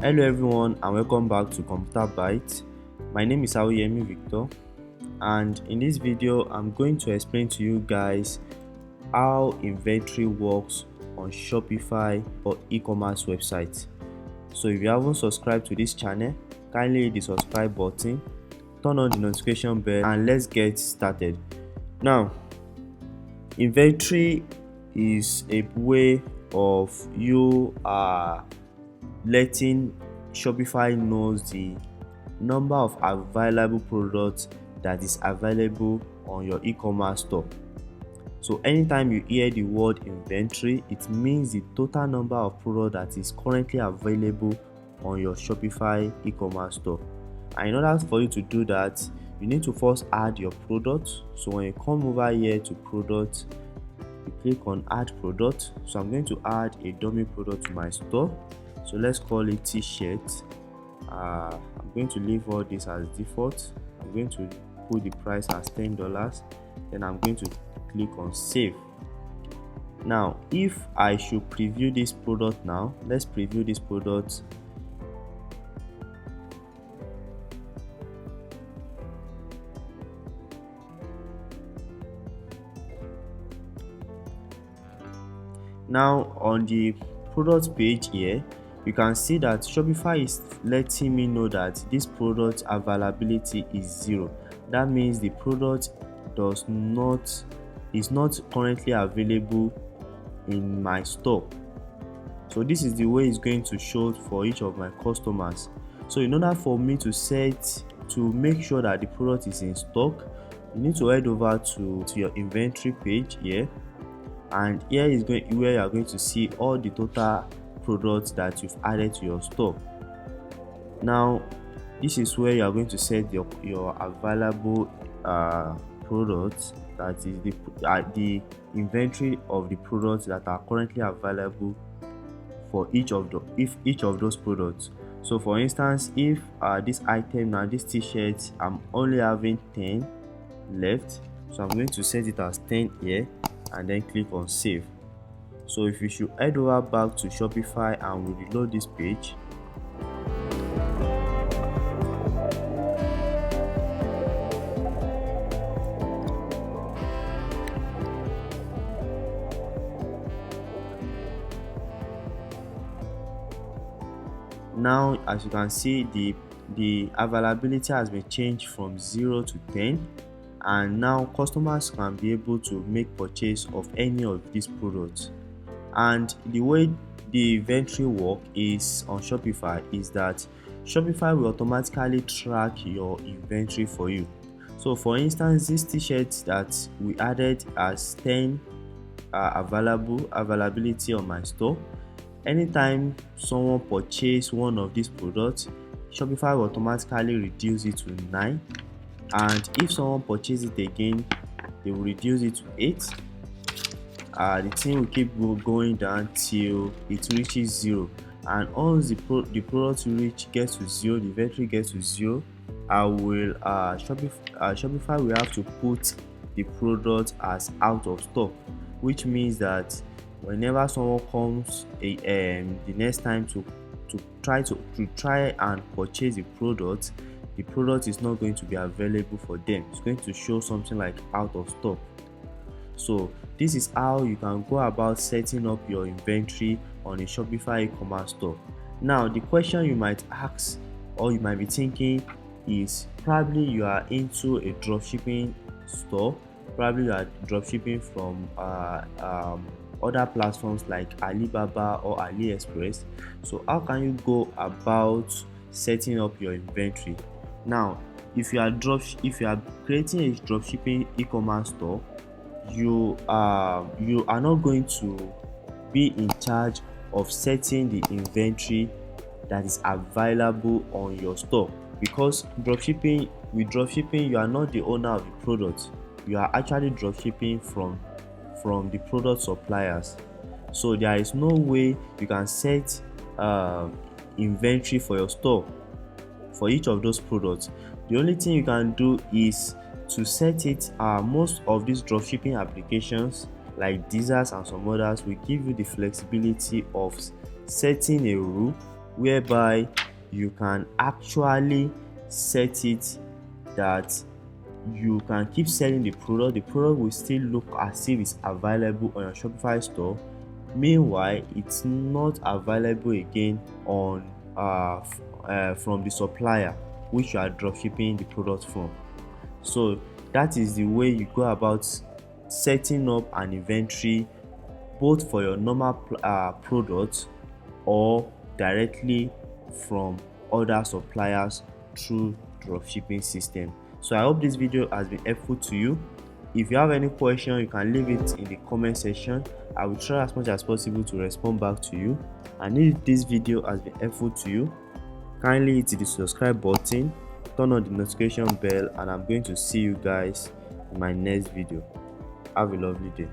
Hello everyone and welcome back to ComputerBytes. My name is Victor, and in this video I'm going to explain to you guys how inventory works on Shopify or e-commerce website. So if you haven't subscribed to this channel, kindly hit the subscribe button, turn on the notification bell, and let's get started. Now, inventory is a way of you letting Shopify knows the number of available products that is available on your e-commerce store. So anytime you hear the word inventory, it means the total number of products that is currently available on your Shopify e-commerce store. And in order for you to do that, you need to first add your product. So when you come over here to product, you click on add product. So I'm going to add a dummy product to my store. So let's call it t-shirt. I'm going to leave all this as default. I'm going to put the price as $10. Then I'm going to click on save. Now if I should preview this product now, let's preview this product. Now on the product page here, you can see that Shopify is letting me know that this product availability is 0. That means the product is not currently available in my store. So this is the way it's going to show for each of my customers. So in order for me to make sure that the product is in stock, you need to head over to your inventory page here, and here is where you are going to see all the total products that you've added to your store. Now this is where you are going to set your available products, that is the inventory of the products that are currently available for each of those products. So for instance, if this item now, this t-shirt, I'm only having 10 left, so I'm going to set it as 10 here and then click on save. So if you should head over back to Shopify and we reload this page, now as you can see, the availability has been changed from 0 to 10, and now customers can be able to make purchase of any of these products. And the way the inventory work is on Shopify is that Shopify will automatically track your inventory for you. So for instance, this t-shirt that we added as 10 availability on my store, anytime someone purchase one of these products, Shopify will automatically reduce it to 9, and if someone purchases it again, they will reduce it to 8. The thing will keep going down till it reaches 0, and once the product gets to 0, the inventory gets to 0, Shopify will have to put the product as out of stock, which means that whenever someone comes the next time to try and purchase the product is not going to be available for them. It's going to show something like out of stock. So this is how you can go about setting up your inventory on a Shopify e-commerce store. Now the question you might ask, or you might be thinking, is probably you are into a dropshipping store, probably you are dropshipping from other platforms like Alibaba or AliExpress. So how can you go about setting up your inventory? Now if you are creating a dropshipping e-commerce store, you are not going to be in charge of setting the inventory that is available on your store, because with dropshipping you are not the owner of the product. You are actually dropshipping from the product suppliers. So there is no way you can set inventory for your store for each of those products. The only thing you can do is to set it. Most of these dropshipping applications like Deezers and some others will give you the flexibility of setting a rule whereby you can actually set it that you can keep selling the product will still look as if it's available on your Shopify store. Meanwhile, it's not available again on from the supplier which you are dropshipping the product from. So that is the way you go about setting up an inventory, both for your normal products or directly from other suppliers through dropshipping system. So I hope this video has been helpful to you. If you have any question, you can leave it in the comment section. I will try as much as possible to respond back to you. And if this video has been helpful to you, kindly hit the subscribe button, turn on the notification bell, and I'm going to see you guys in my next video. Have a lovely day.